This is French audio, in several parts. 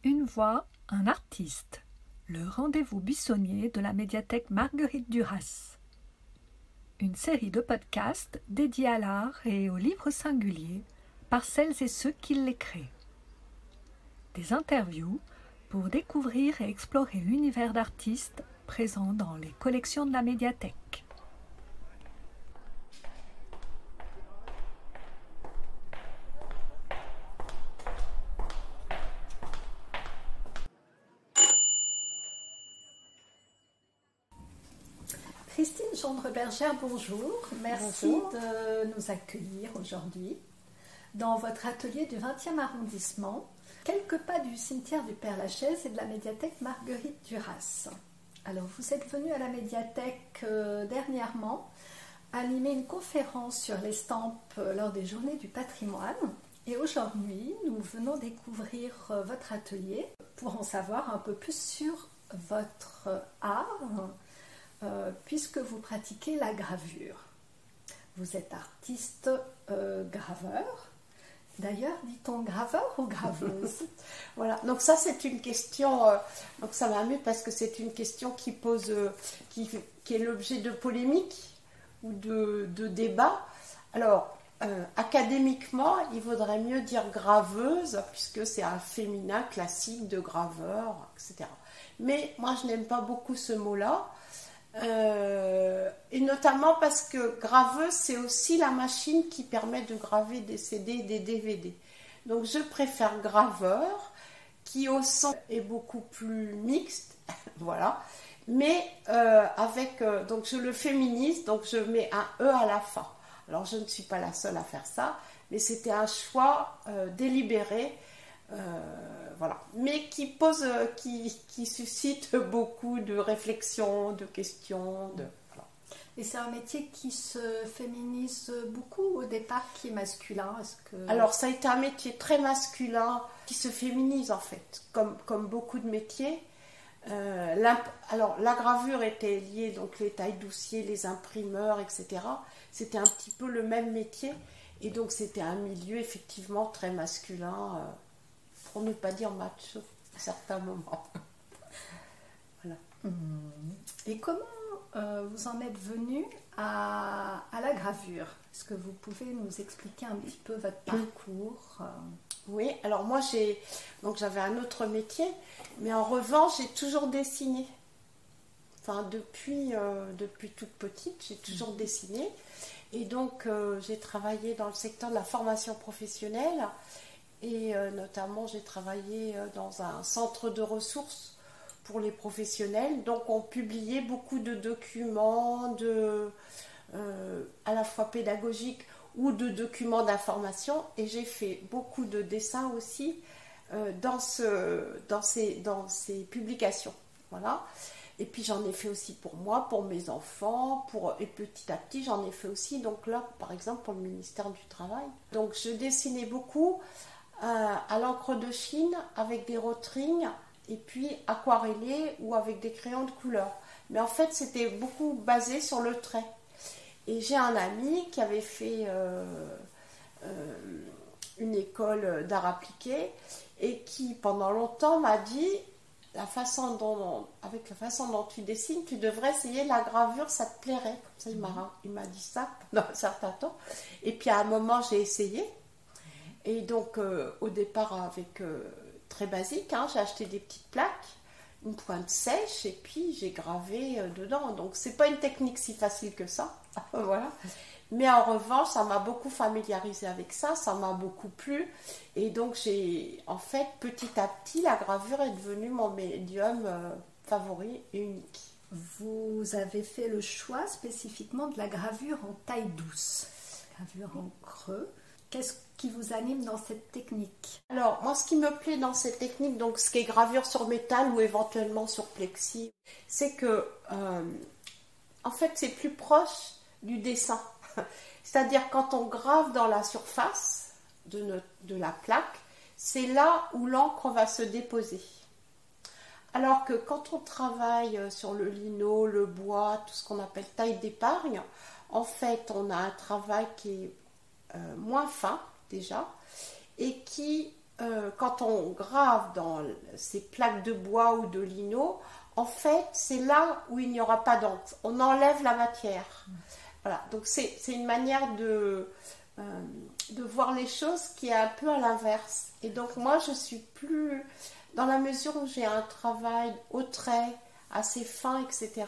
Une voix, un artiste. Le rendez-vous buissonnier de la médiathèque Marguerite Duras. Une série de podcasts dédiés à l'art et aux livres singuliers par celles et ceux qui les créent. Des interviews pour découvrir et explorer l'univers d'artistes présents dans les collections de la médiathèque. Christine Gendre-Bergère, bonjour. Merci de nous accueillir aujourd'hui dans votre atelier du 20e arrondissement, quelques pas du cimetière du Père-Lachaise et de la médiathèque Marguerite Duras. Alors, vous êtes venu à la médiathèque dernièrement animer une conférence sur l'estampe lors des Journées du patrimoine. Et aujourd'hui, nous venons découvrir votre atelier pour en savoir un peu plus sur votre art, puisque vous pratiquez la gravure. Vous êtes artiste graveur. D'ailleurs, dit-on graveur ou graveuse? Voilà, donc ça c'est une question, donc ça m'amuse parce que c'est une question qui pose, qui est l'objet de polémiques ou de débats. Alors, académiquement, il vaudrait mieux dire graveuse, puisque c'est un féminin classique de graveur, etc. Mais moi je n'aime pas beaucoup ce mot-là. Et notamment parce que graveuse, c'est aussi la machine qui permet de graver des CD et des DVD. Donc je préfère graveur, qui au son est beaucoup plus mixte, voilà. Mais donc je le féminise, donc je mets un E à la fin. Alors je ne suis pas la seule à faire ça, mais c'était un choix délibéré. Voilà, mais qui suscite beaucoup de réflexions, de questions. Voilà. Et c'est un métier qui se féminise beaucoup au départ, qui est masculin. Alors ça a été un métier très masculin qui se féminise en fait, comme beaucoup de métiers. Alors la gravure était liée, donc les tailles-douciers, les imprimeurs, etc. C'était un petit peu le même métier, et donc c'était un milieu effectivement très masculin. Pour ne pas dire macho à certains moments. Voilà. Et comment vous en êtes venu à la gravure? Est-ce que vous pouvez nous expliquer un petit peu votre parcours? Oui, alors moi j'avais un autre métier, mais en revanche j'ai toujours dessiné. Enfin depuis toute petite, j'ai toujours dessiné. Et donc j'ai travaillé dans le secteur de la formation professionnelle. Et notamment, j'ai travaillé dans un centre de ressources pour les professionnels. Donc, on publiait beaucoup de documents à la fois pédagogiques ou de documents d'information. Et j'ai fait beaucoup de dessins aussi dans ces publications. Voilà. Et puis, j'en ai fait aussi pour moi, pour mes enfants. Et petit à petit, j'en ai fait aussi, donc là, par exemple, pour le ministère du Travail. Donc, je dessinais beaucoup à l'encre de Chine avec des rotring et puis aquarellé ou avec des crayons de couleur. Mais en fait, c'était beaucoup basé sur le trait. Et j'ai un ami qui avait fait une école d'art appliqué et qui, pendant longtemps, m'a dit avec la façon dont tu dessines, tu devrais essayer la gravure, ça te plairait. Comme ça, il m'a dit ça pendant un certain temps. Et puis à un moment, j'ai essayé. Et donc, au départ, très basique, j'ai acheté des petites plaques, une pointe sèche, et puis j'ai gravé dedans. Donc, c'est pas une technique si facile que ça. Voilà. Mais en revanche, ça m'a beaucoup familiarisé avec ça, ça m'a beaucoup plu. Et donc, en fait, petit à petit, la gravure est devenue mon médium favori et unique. Vous avez fait le choix spécifiquement de la gravure en taille douce, gravure en creux. Qu'est-ce qui vous anime dans cette technique? Alors, moi, ce qui me plaît dans cette technique, donc ce qui est gravure sur métal ou éventuellement sur plexi, c'est que, en fait, c'est plus proche du dessin. C'est-à-dire, quand on grave dans la surface de la plaque, c'est là où l'encre va se déposer. Alors que quand on travaille sur le lino, le bois, tout ce qu'on appelle taille d'épargne, en fait, on a un travail qui est moins fin déjà et qui quand on grave dans ces plaques de bois ou de lino, en fait, c'est là où il n'y aura pas d'encre. On enlève la matière. Voilà, donc c'est une manière de voir les choses qui est un peu à l'inverse. Et donc moi, je suis plus, dans la mesure où j'ai un travail au trait, assez fin, etc.,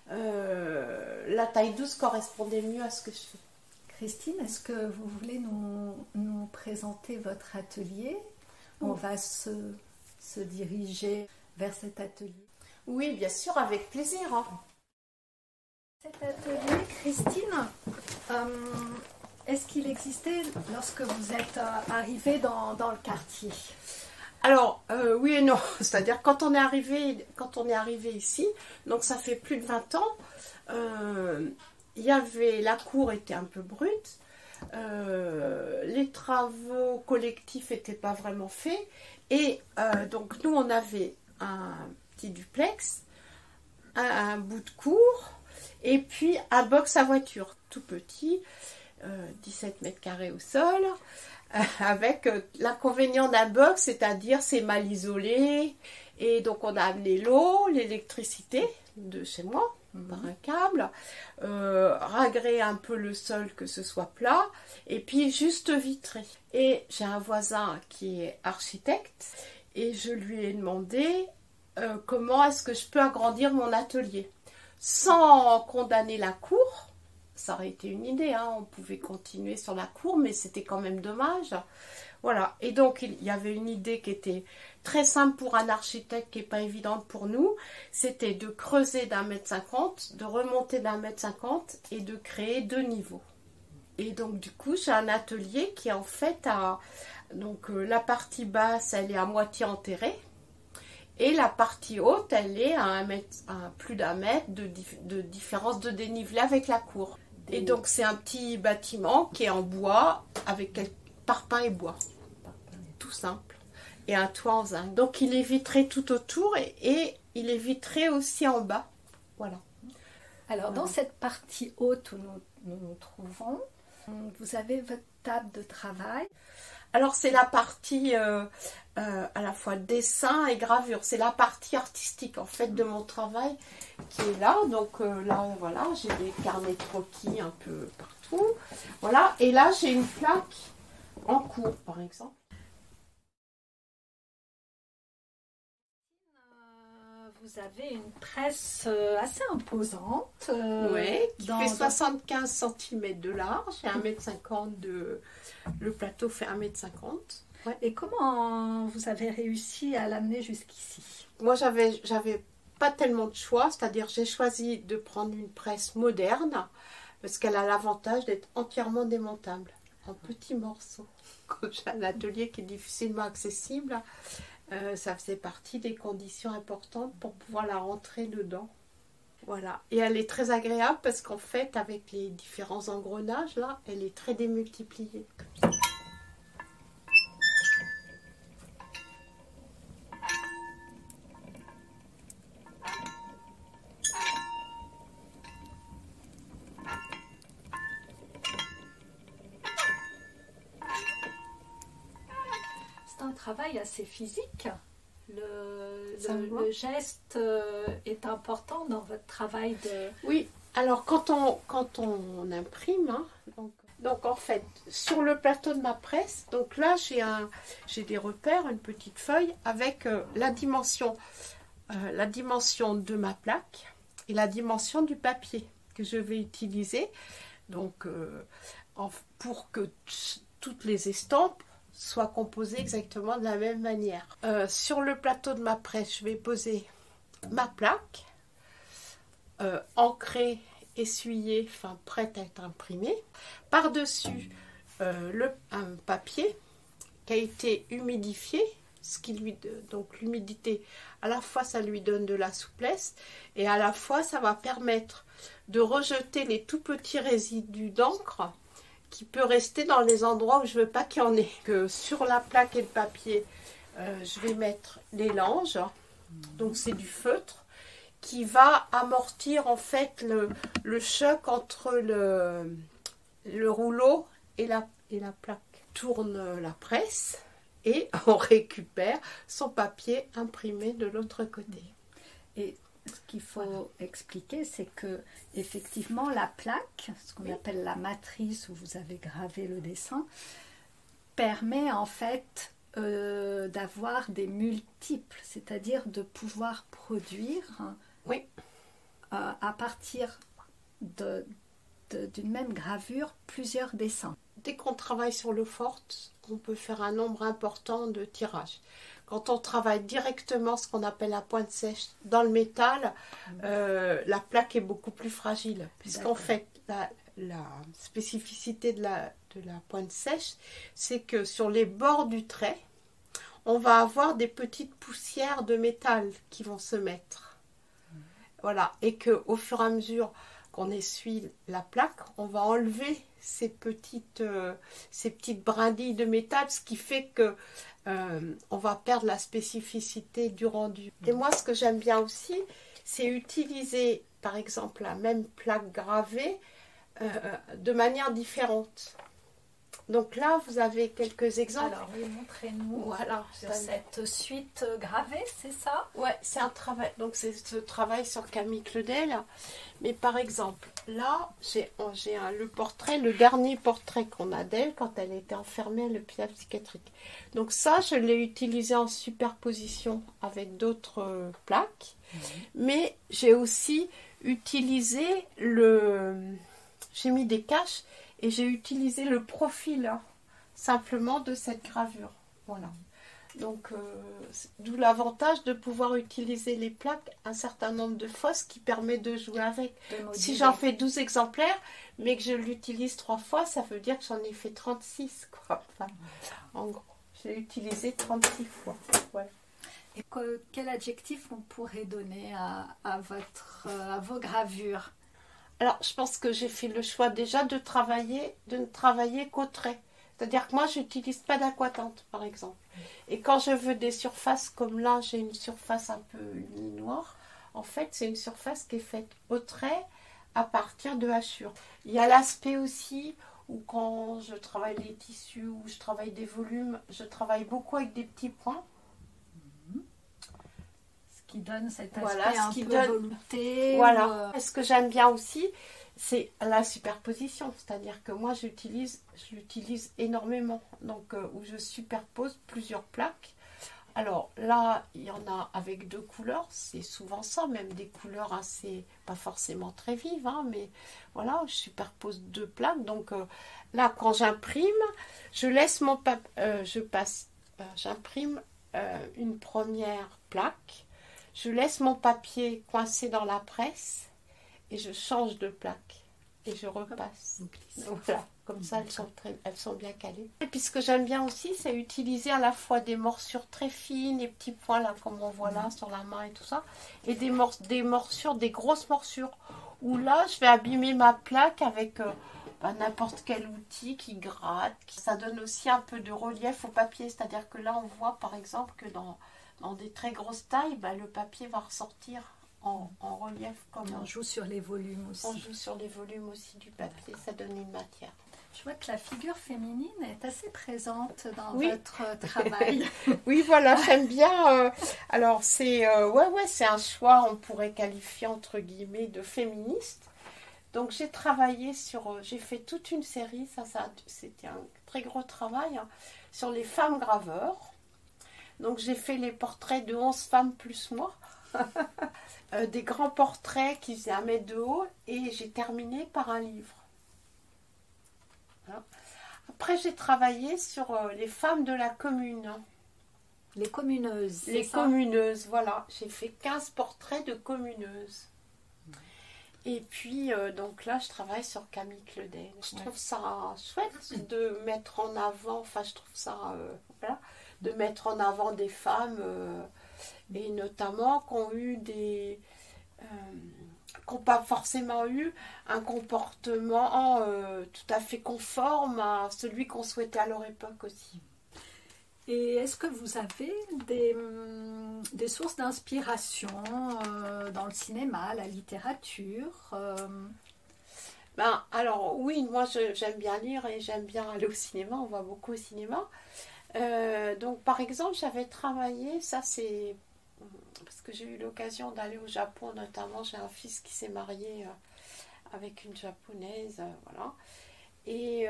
la taille 12 correspondait mieux à ce que je fais. Christine, est-ce que vous voulez nous présenter votre atelier? On va se diriger vers cet atelier. Oui, bien sûr, avec plaisir. Hein. Cet atelier, Christine, est-ce qu'il existait lorsque vous êtes arrivée dans le quartier? Alors, oui et non. C'est-à-dire, quand on est arrivé ici, donc ça fait plus de 20 ans, la cour était un peu brute, les travaux collectifs n'étaient pas vraiment faits, et donc nous, on avait un petit duplex, un bout de cour, et puis un box à voiture, tout petit, 17 mètres carrés au sol, avec l'inconvénient d'un box, c'est-à-dire c'est mal isolé, et donc on a amené l'eau, l'électricité de chez moi, par un câble, ragrer un peu le sol que ce soit plat, et puis juste vitré. Et j'ai un voisin qui est architecte, et je lui ai demandé comment est-ce que je peux agrandir mon atelier sans condamner la cour. Ça aurait été une idée, hein. On pouvait continuer sur la cour, mais c'était quand même dommage. Voilà, et donc il y avait une idée qui était très simple pour un architecte, qui n'est pas évidente pour nous, c'était de creuser d'1,50 m, de remonter d'1,50 m et de créer 2 niveaux. Et donc du coup, j'ai un atelier qui en fait a... Donc la partie basse, elle est à moitié enterrée, et la partie haute, elle est à plus d'1 mètre de différence de dénivelé avec la cour. Et donc c'est un petit bâtiment qui est en bois avec parpaing et bois. Tout simple. Et un toit en zinc. Donc il est vitré tout autour et il est vitré aussi en bas. Voilà. Alors dans cette partie haute où nous nous trouvons, vous avez votre table de travail. Alors c'est la partie à la fois dessin et gravure. C'est la partie artistique en fait de mon travail qui est là. Donc là voilà, j'ai des carnets de croquis un peu partout. Voilà, et là j'ai une plaque en cours par exemple. Vous avez une presse assez imposante. Oui, qui fait 75 cm de large et 1,50 m de... Le plateau fait 1,50 m. Ouais. Et comment vous avez réussi à l'amener jusqu'ici? Moi, j'avais pas tellement de choix, c'est-à-dire j'ai choisi de prendre une presse moderne parce qu'elle a l'avantage d'être entièrement démontable, en petits morceaux. Comme j'ai un atelier qui est difficilement accessible, ça faisait partie des conditions importantes pour pouvoir la rentrer dedans. Voilà, et elle est très agréable parce qu'en fait, avec les différents engrenages, là, elle est très démultipliée. Comme ça. C'est un travail assez physique. Le geste est important dans votre travail de... Oui, alors quand on imprime, hein, donc en fait, sur le plateau de ma presse, donc là j'ai des repères, une petite feuille avec la dimension de ma plaque et la dimension du papier que je vais utiliser, donc pour que toutes les estampes soit composé exactement de la même manière. Sur le plateau de ma presse, je vais poser ma plaque, ancrée, essuyée, enfin prête à être imprimée. Par-dessus, un papier qui a été humidifié, donc l'humidité, à la fois ça lui donne de la souplesse et à la fois ça va permettre de rejeter les tout petits résidus d'encre qui peut rester dans les endroits où je ne veux pas qu'il y en ait. Sur la plaque et le papier, je vais mettre les langes, donc c'est du feutre, qui va amortir en fait le choc entre le rouleau et la plaque. Je tourne la presse et on récupère son papier imprimé de l'autre côté. Et ce qu'il faut expliquer, c'est que effectivement la plaque, ce qu'on appelle la matrice où vous avez gravé le dessin, permet en fait d'avoir des multiples, c'est-à-dire de pouvoir produire à partir d'une même gravure plusieurs dessins. Dès qu'on travaille sur l'eau forte, on peut faire un nombre important de tirages. Quand on travaille directement ce qu'on appelle la pointe sèche dans le métal, la plaque est beaucoup plus fragile. Puisqu'en fait, la spécificité de la pointe sèche, c'est que sur les bords du trait, on va avoir des petites poussières de métal qui vont se mettre. Voilà. Et qu'au fur et à mesure qu'on essuie la plaque, on va enlever ces petites brindilles de métal, ce qui fait que on va perdre la spécificité du rendu. Et moi, ce que j'aime bien aussi, c'est utiliser, par exemple, la même plaque gravée de manière différente. Donc là, vous avez quelques exemples. Alors, oui, montrez-nous voilà, sur cette suite gravée, c'est ça? Ouais, c'est un travail. Donc c'est ce travail sur Camille Claudel. Mais par exemple, là, j'ai le portrait, le dernier portrait qu'on a d'elle quand elle était enfermée à l'hôpital psychiatrique. Donc ça, je l'ai utilisé en superposition avec d'autres plaques. Mais j'ai aussi utilisé j'ai mis des caches. Et j'ai utilisé le profil simplement de cette gravure. Voilà. Donc, d'où l'avantage de pouvoir utiliser les plaques un certain nombre de fois, ce qui permet de jouer avec. Si j'en fais 12 exemplaires, mais que je l'utilise 3 fois, ça veut dire que j'en ai fait 36. Quoi. Enfin, en gros, j'ai utilisé 36 fois. Voilà. Et quel adjectif on pourrait donner à vos gravures? Alors, je pense que j'ai fait le choix déjà de ne travailler qu'au trait. C'est-à-dire que moi, je n'utilise pas d'aquatinte, par exemple. Et quand je veux des surfaces comme là, j'ai une surface un peu unie noire. En fait, c'est une surface qui est faite au trait à partir de hachures. Il y a l'aspect aussi où quand je travaille les tissus, ou je travaille des volumes, je travaille beaucoup avec des petits points. Qui donne cet aspect un peu velouté. Voilà. Ce que j'aime bien aussi, c'est la superposition. C'est-à-dire que moi, je l'utilise énormément. Donc, où je superpose plusieurs plaques. Alors là, il y en a avec 2 couleurs. C'est souvent ça, même des couleurs assez, pas forcément très vives. Hein, mais voilà, je superpose 2 plaques. Donc là, quand j'imprime, je laisse mon j'imprime une première plaque. Je laisse mon papier coincé dans la presse et je change de plaque et je repasse. Voilà, comme ça elles sont bien calées. Et puis ce que j'aime bien aussi, c'est utiliser à la fois des morsures très fines, des petits points là comme on voit là sur la main et tout ça, et des morsures, des grosses morsures où là je vais abîmer ma plaque avec n'importe quel outil qui gratte. Ça donne aussi un peu de relief au papier, c'est-à-dire que là on voit par exemple que dans des très grosses tailles, le papier va ressortir en relief. On joue sur les volumes aussi. On joue sur les volumes aussi du papier, ça donne une matière. Je vois que la figure féminine est assez présente dans votre travail. Oui, voilà, j'aime bien. Alors, c'est c'est un choix, on pourrait qualifier entre guillemets de féministe. Donc, j'ai travaillé j'ai fait toute une série, c'était un très gros travail, sur les femmes graveurs. Donc j'ai fait les portraits de 11 femmes plus moi, des grands portraits qui faisaient 1 mètre de haut et j'ai terminé par un livre. Voilà. Après j'ai travaillé sur les femmes de la commune. Les communeuses. Les communeuses, voilà. J'ai fait 15 portraits de communeuses. Et puis, donc là, je travaille sur Camille Claudel. Je trouve ça chouette de mettre en avant, je trouve ça, de mettre en avant des femmes, et notamment qui ont eu qui n'ont pas forcément eu un comportement tout à fait conforme à celui qu'on souhaitait à leur époque aussi. Et est-ce que vous avez des sources d'inspiration dans le cinéma, la littérature Alors oui, moi j'aime bien lire et j'aime bien aller au cinéma, on va beaucoup au cinéma. Donc par exemple, j'avais travaillé, ça c'est parce que j'ai eu l'occasion d'aller au Japon notamment, j'ai un fils qui s'est marié avec une japonaise, voilà. Et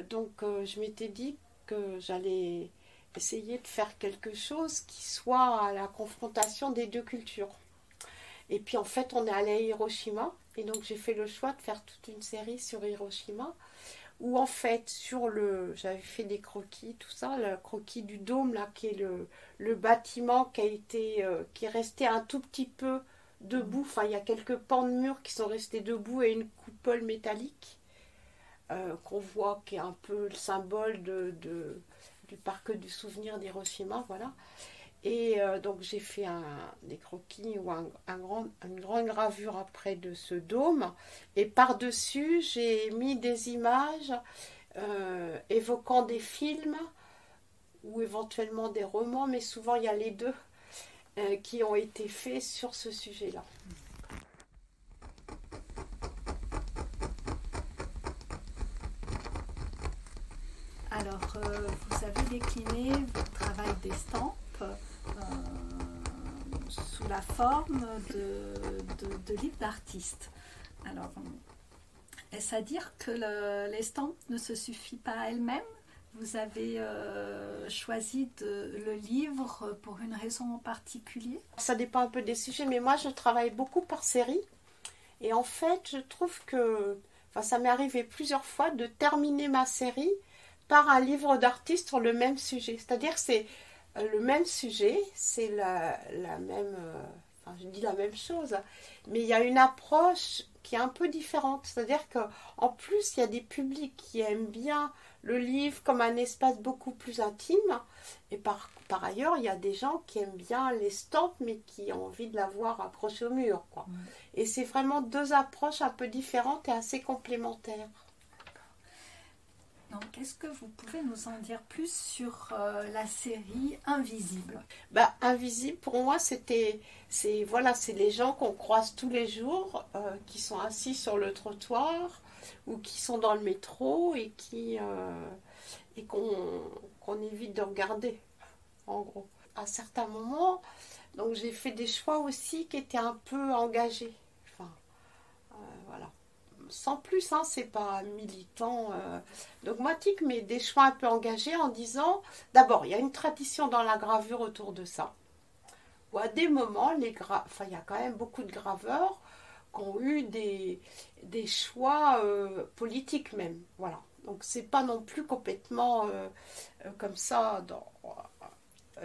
donc je m'étais dit que j'allais essayer de faire quelque chose qui soit à la confrontation des deux cultures. Et puis en fait on est allé à Hiroshima, et donc j'ai fait le choix de faire toute une série sur Hiroshima, où en fait j'avais fait des croquis, tout ça, le croquis du dôme là, qui est le bâtiment qui est resté un tout petit peu debout, enfin il y a quelques pans de murs qui sont restés debout et une coupole métallique qu'on voit, qui est un peu le symbole du parc du souvenir d'Hiroshima, voilà. Et donc j'ai fait des croquis ou une grande gravure après de ce dôme. Et par-dessus, j'ai mis des images évoquant des films ou éventuellement des romans, mais souvent il y a les deux qui ont été faits sur ce sujet-là. Alors, vous avez décliné votre travail d'estampe sous la forme de livres d'artistes. Alors, est-ce à dire que l'estampe ne se suffit pas à elle-même? Vous avez choisi le livre pour une raison en particulier? Ça dépend un peu des sujets, mais moi je travaille beaucoup par série. Et en fait, je trouve que ça m'est arrivé plusieurs fois de terminer ma série par un livre d'artiste sur le même sujet. C'est-à-dire que c'est le même sujet, c'est la même... je dis la même chose, mais il y a une approche qui est un peu différente. C'est-à-dire qu'en plus, il y a des publics qui aiment bien le livre comme un espace beaucoup plus intime. Et par ailleurs, il y a des gens qui aiment bien l'estampe, mais qui ont envie de la voir accrochée au mur, quoi. Et c'est vraiment deux approches un peu différentes et assez complémentaires. Donc, est-ce que vous pouvez nous en dire plus sur la série Invisible? Invisible, pour moi, c'est les gens qu'on croise tous les jours, qui sont assis sur le trottoir ou qui sont dans le métro et qu'on évite de regarder, en gros. À certains moments, donc j'ai fait des choix aussi qui étaient un peu engagés. Voilà. Sans plus, hein, c'est pas militant, dogmatique, mais des choix un peu engagés en disant, d'abord, il y a une tradition dans la gravure autour de ça, où à des moments, il y a quand même beaucoup de graveurs qui ont eu des choix politiques même, voilà. Donc c'est pas non plus complètement comme ça,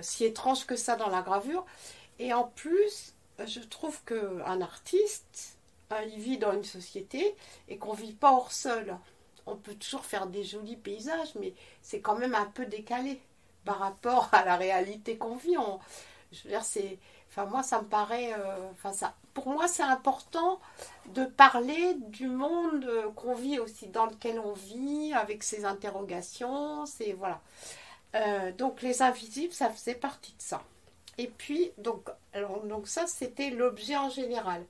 si étrange que ça dans la gravure. Et en plus, je trouve qu'un artiste, il vit dans une société et qu'on ne vit pas hors sol. On peut toujours faire des jolis paysages, mais c'est quand même un peu décalé par rapport à la réalité qu'on vit. Je veux dire, moi, ça me paraît... pour moi, c'est important de parler du monde qu'on vit aussi, dans lequel on vit, avec ses interrogations, voilà. Donc, les invisibles, ça faisait partie de ça. Et puis, donc ça, c'était l'objet en général.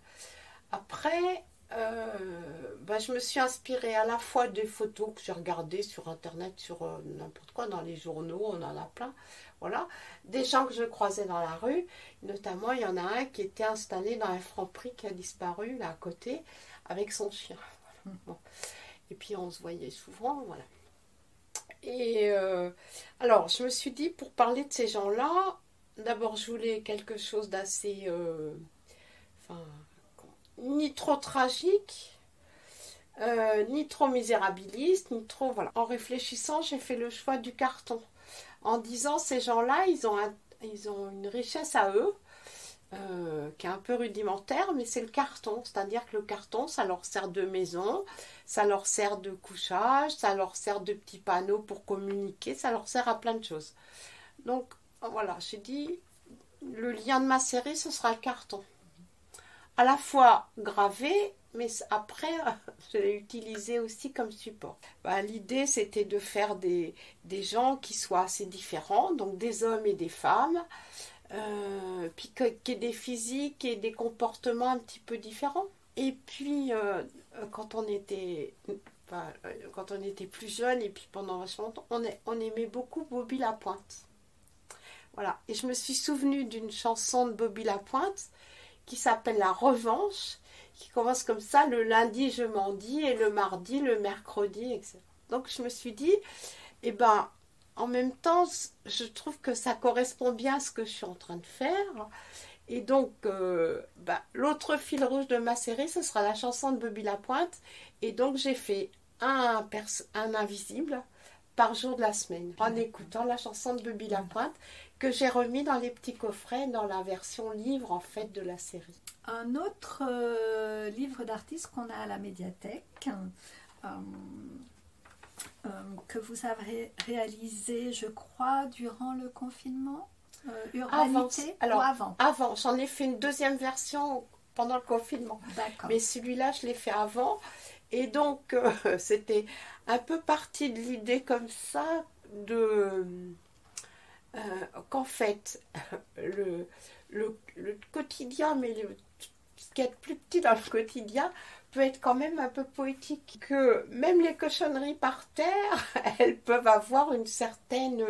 Après, je me suis inspirée à la fois des photos que j'ai regardées sur Internet, sur n'importe quoi, dans les journaux, on en a plein, voilà. Des gens que je croisais dans la rue, notamment il y en a un qui était installé dans un Franprix qui a disparu, là à côté, avec son chien. Voilà. Bon. Et puis on se voyait souvent, voilà. Et alors, je me suis dit, pour parler de ces gens-là, d'abord je voulais quelque chose d'assez... ni trop tragique, ni trop misérabiliste, ni trop... Voilà. En réfléchissant, j'ai fait le choix du carton. En disant, ces gens-là, ils ont une richesse à eux, qui est un peu rudimentaire, mais c'est le carton. C'est-à-dire que le carton, ça leur sert de maison, ça leur sert de couchage, ça leur sert de petits panneaux pour communiquer, ça leur sert à plein de choses. Donc, voilà, j'ai dit, le lien de ma série, ce sera le carton. À la fois gravé, mais après, je l'ai utilisé aussi comme support. L'idée, c'était de faire des gens qui soient assez différents, donc des hommes et des femmes, puis qu'il y ait des physiques et des comportements un petit peu différents. Et puis, quand on était quand on était plus jeune et puis pendant vachement longtemps, on aimait beaucoup Bobby Lapointe. Voilà, et je me suis souvenue d'une chanson de Bobby Lapointe qui s'appelle La Revanche, qui commence comme ça: le lundi je mendie et le mardi, le mercredi, etc. Donc je me suis dit, eh ben, en même temps, je trouve que ça correspond bien à ce que je suis en train de faire. Et donc, l'autre fil rouge de ma série, ce sera la chanson de Bobby Lapointe. Et donc, j'ai fait un invisible par jour de la semaine, en écoutant la chanson de Bobby Lapointe, que j'ai remis dans les petits coffrets, dans la version livre, en fait, de la série. Un autre livre d'artiste qu'on a à la médiathèque, que vous avez réalisé, je crois, durant le confinement, Urbanité, avant, j'en ai fait une deuxième version pendant le confinement. D'accord. Mais celui-là, je l'ai fait avant. Et donc, c'était un peu parti de l'idée comme ça qu'en fait, le quotidien, mais ce qui est plus petit dans le quotidien, peut être quand même un peu poétique. Que même les cochonneries par terre, elles peuvent avoir une certaine...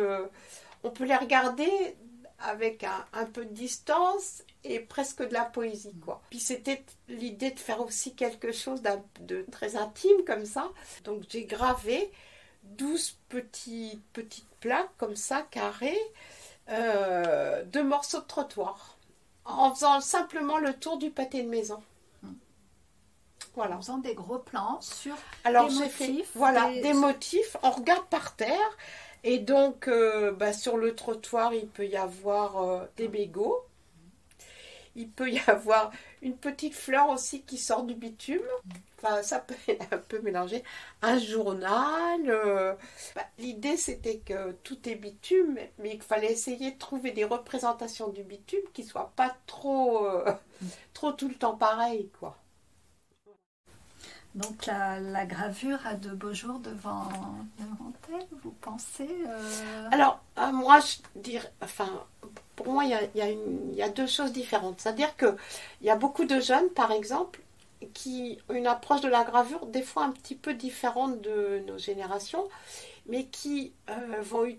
on peut les regarder avec un peu de distance et presque de la poésie, quoi. Puis c'était l'idée de faire aussi quelque chose de très intime comme ça. Donc j'ai gravé 12 petites plaques comme ça, carrées, de morceaux de trottoir, en faisant simplement le tour du pâté de maison. Voilà. En faisant des gros plans sur Alors, des j'ai motifs. fait des motifs, on regarde par terre. Et donc, sur le trottoir, il peut y avoir des mégots. Il peut y avoir une petite fleur aussi qui sort du bitume. Enfin, ça peut être un peu mélangé. Un journal. L'idée, c'était que tout est bitume, mais qu'il fallait essayer de trouver des représentations du bitume qui ne soient pas trop tout le temps pareilles, quoi. Donc la gravure a de beaux jours devant elle, vous pensez Alors, moi, je dirais, pour moi, il y a deux choses différentes. C'est-à-dire qu'il y a beaucoup de jeunes, par exemple, qui ont une approche de la gravure des fois un petit peu différente de nos générations, mais qui vont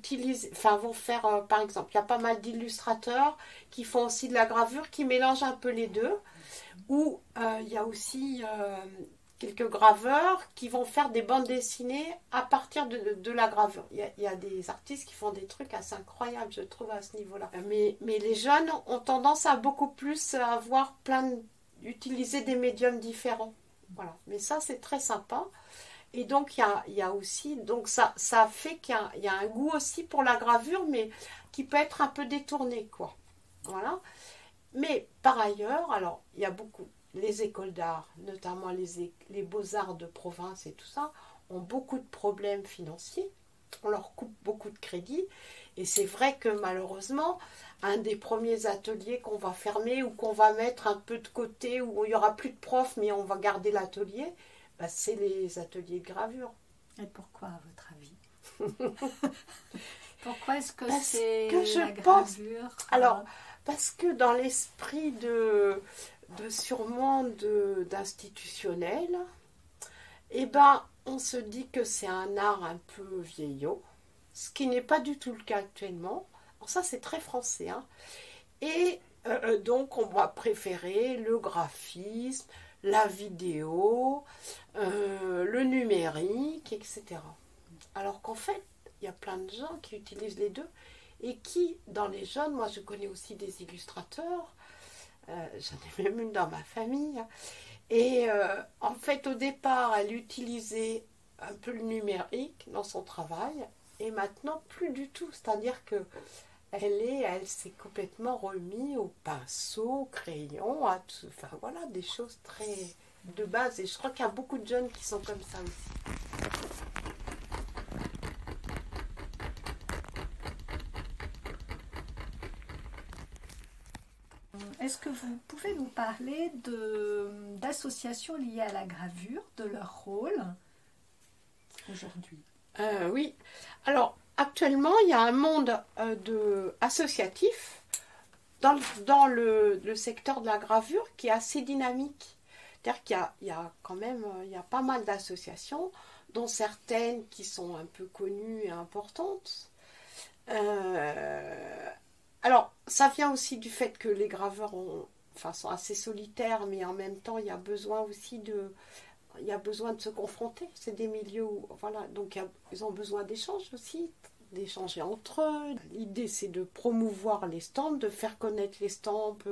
faire, par exemple, il y a pas mal d'illustrateurs qui font aussi de la gravure, qui mélangent un peu les deux, ou il y a aussi... quelques graveurs qui vont faire des bandes dessinées à partir de la gravure. Il y a des artistes qui font des trucs assez incroyables, je trouve, à ce niveau-là. Mais les jeunes ont tendance à beaucoup plus avoir utiliser des médiums différents. Voilà. Mais ça, c'est très sympa. Et donc, il y a aussi... Donc, ça fait qu'il y a un goût aussi pour la gravure, mais qui peut être un peu détourné, quoi. Voilà. Mais par ailleurs, alors, il y a beaucoup... Les écoles d'art, notamment les beaux-arts de province et tout ça, ont beaucoup de problèmes financiers. On leur coupe beaucoup de crédits. Et c'est vrai que malheureusement, un des premiers ateliers qu'on va fermer ou qu'on va mettre un peu de côté, où il n'y aura plus de profs, mais on va garder l'atelier, c'est les ateliers de gravure. Et pourquoi, à votre avis? Pourquoi est-ce que c'est la gravure? Alors, parce que dans l'esprit sûrement d'institutionnel, on se dit que c'est un art un peu vieillot, ce qui n'est pas du tout le cas actuellement. Alors ça, c'est très français, hein. Et donc, on va préférer le graphisme, la vidéo, le numérique, etc. Alors qu'en fait, il y a plein de gens qui utilisent les deux et qui, dans les jeunes, moi je connais aussi des illustrateurs, j'en ai même une dans ma famille. Et en fait, au départ, elle utilisait un peu le numérique dans son travail. Et maintenant, plus du tout. C'est-à-dire que elle s'est complètement remise au pinceau, au crayon, à tout. Enfin, voilà, des choses très de base. Et je crois qu'il y a beaucoup de jeunes qui sont comme ça aussi. Est-ce que vous pouvez nous parler d'associations liées à la gravure, de leur rôle aujourd'hui? Oui. Alors, actuellement, il y a un monde associatif dans le secteur de la gravure qui est assez dynamique. C'est-à-dire qu'il y a quand même pas mal d'associations dont certaines qui sont un peu connues et importantes. Alors, ça vient aussi du fait que les graveurs sont assez solitaires, mais en même temps, il y a besoin aussi de se confronter. C'est des milieux où, voilà, donc ils ont besoin d'échanges aussi, d'échanger entre eux. L'idée, c'est de promouvoir l'estampe, de faire connaître l'estampe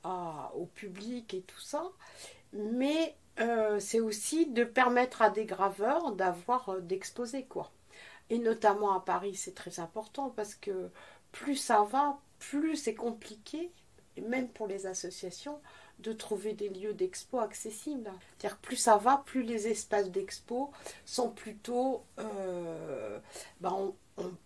au public et tout ça. Mais c'est aussi de permettre à des graveurs d'exposer, quoi. Et notamment à Paris, c'est très important parce que plus ça va, plus c'est compliqué, et même pour les associations, de trouver des lieux d'expo accessibles. C'est-à-dire plus ça va, plus les espaces d'expo sont plutôt,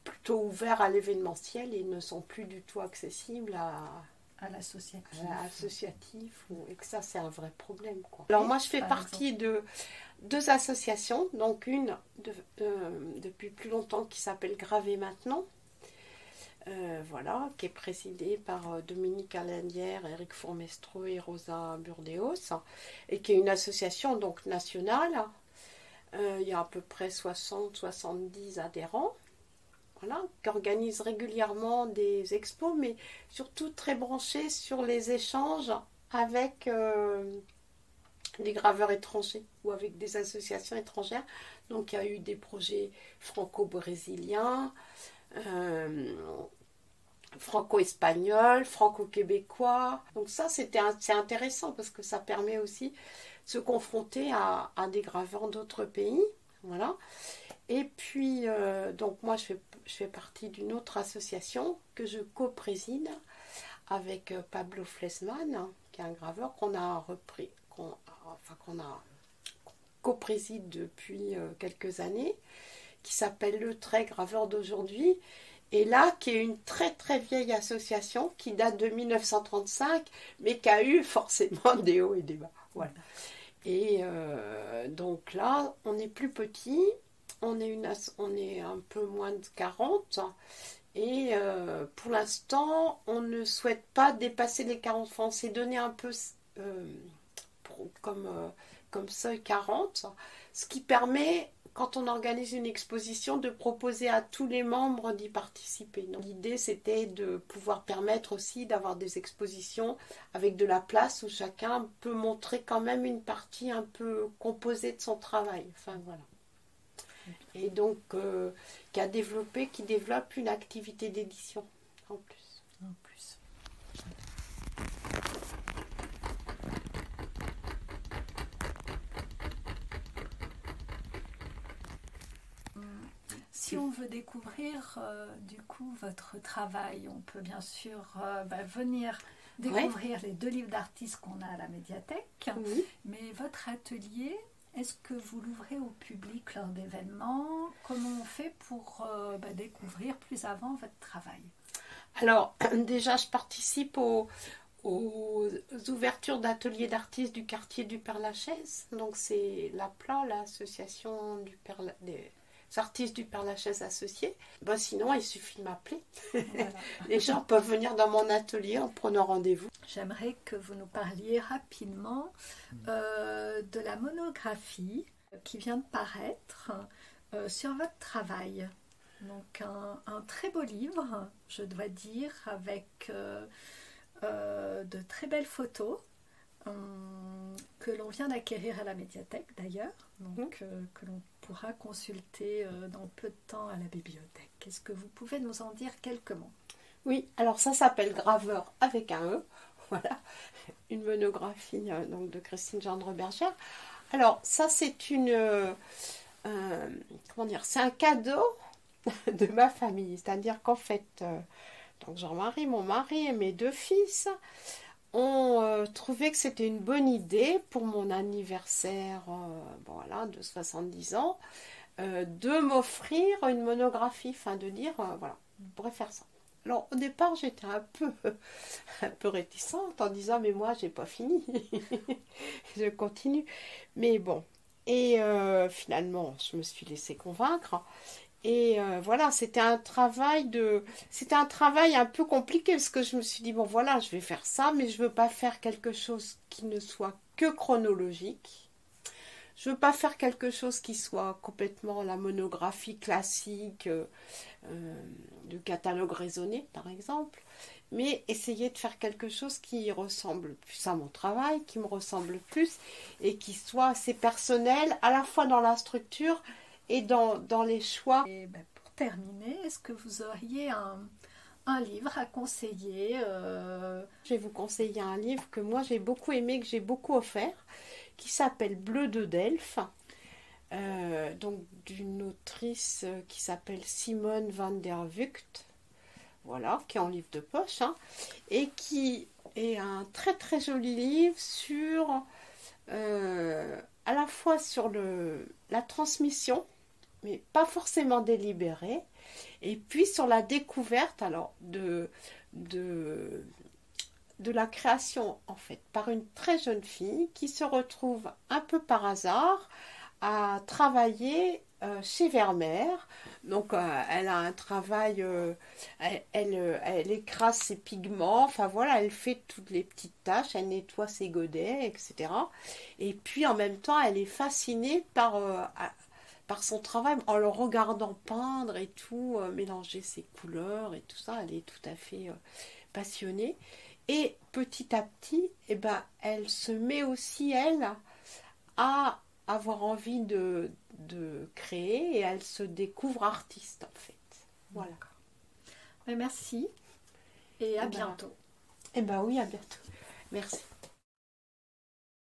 plutôt ouverts à l'événementiel et ne sont plus du tout accessibles à l'associatif, et que ça c'est un vrai problème, quoi. Alors moi je fais partie de 2 associations, donc une depuis plus longtemps qui s'appelle Graver Maintenant, qui est présidée par Dominique Alandière, Éric Fourmestreau et Rosa Burdeos, et qui est une association donc nationale. Il y a à peu près 60-70 adhérents, voilà, qui organisent régulièrement des expos, mais surtout très branchés sur les échanges avec des graveurs étrangers ou avec des associations étrangères. Donc il y a eu des projets franco-brésiliens, franco-espagnol, franco-québécois. Donc ça, c'est intéressant parce que ça permet aussi de se confronter à des graveurs d'autres pays. Voilà. Et puis, donc moi, je fais partie d'une autre association que je co-préside avec Pablo Flesman, qui est un graveur qu'on a co-préside depuis quelques années, qui s'appelle Le Trait Graveur d'aujourd'hui. Et là, qui est une très très vieille association qui date de 1935, mais qui a eu forcément des hauts et des bas. Voilà. Et donc là, on est plus petit, on est un peu moins de 40, et pour l'instant, on ne souhaite pas dépasser les 40 francs. On s'est donné un peu comme seuil 40, ce qui permet, quand on organise une exposition, de proposer à tous les membres d'y participer. Donc, l'idée, c'était de pouvoir permettre aussi d'avoir des expositions avec de la place où chacun peut montrer quand même une partie un peu composée de son travail. Enfin, voilà. Et donc, qui développe une activité d'édition en plus. Si on veut découvrir du coup votre travail, on peut bien sûr venir découvrir les 2 livres d'artistes qu'on a à la médiathèque. Oui. Mais votre atelier, est-ce que vous l'ouvrez au public lors d'événements? Comment on fait pour découvrir plus avant votre travail? Alors, déjà, je participe aux ouvertures d'ateliers d'artistes du quartier du Père-Lachaise. Donc, c'est l'APLA, l'association des artistes du Père-Lachaise associés. Sinon, il suffit de m'appeler. Voilà. Les gens peuvent venir dans mon atelier en prenant rendez-vous. J'aimerais que vous nous parliez rapidement de la monographie qui vient de paraître sur votre travail. Donc un très beau livre, je dois dire, avec de très belles photos que l'on vient d'acquérir à la médiathèque d'ailleurs, donc que l'on pourra consulter dans peu de temps à la bibliothèque. Est-ce que vous pouvez nous en dire quelques mots? Oui, alors ça s'appelle Graveur avec un E, voilà, une monographie donc de Christine Gendre-Bergère. Alors ça c'est c'est un cadeau de ma famille, c'est-à-dire qu'en fait, donc Jean-Marie, mon mari et mes 2 fils ont trouvé que c'était une bonne idée pour mon anniversaire de 70 ans de m'offrir une monographie, de dire voilà, on pourrait faire ça. Alors au départ j'étais un peu réticente en disant mais moi j'ai pas fini, je continue, mais bon, et finalement je me suis laissée convaincre. Et voilà, c'était un travail un peu compliqué parce que je me suis dit bon voilà, je vais faire ça, mais je veux pas faire quelque chose qui ne soit que chronologique. Je veux pas faire quelque chose qui soit complètement la monographie classique du catalogue raisonné, par exemple, mais essayer de faire quelque chose qui ressemble plus à mon travail, qui me ressemble plus et qui soit assez personnel, à la fois dans la structure et dans les choix. Et ben, pour terminer, est-ce que vous auriez un livre à conseiller Je vais vous conseiller un livre que moi j'ai beaucoup aimé, que j'ai beaucoup offert, qui s'appelle Bleu de Delphes, donc d'une autrice qui s'appelle Simone van der Vugt, voilà, qui est en livre de poche, hein, et qui est un très très joli livre sur à la fois sur la transmission, mais pas forcément délibérée, et puis sur la découverte alors de la création en fait par une très jeune fille qui se retrouve un peu par hasard à travailler chez Vermeer. Donc elle a un travail, elle écrase ses pigments, enfin voilà, elle fait toutes les petites tâches, elle nettoie ses godets, etc. Et puis en même temps, elle est fascinée par son travail, en le regardant peindre et tout, mélanger ses couleurs et tout ça, elle est tout à fait passionnée. Et petit à petit, eh ben, elle se met aussi, elle, à avoir envie de créer et elle se découvre artiste en fait. Voilà. Merci et à bientôt. Eh ben oui, à bientôt. Merci.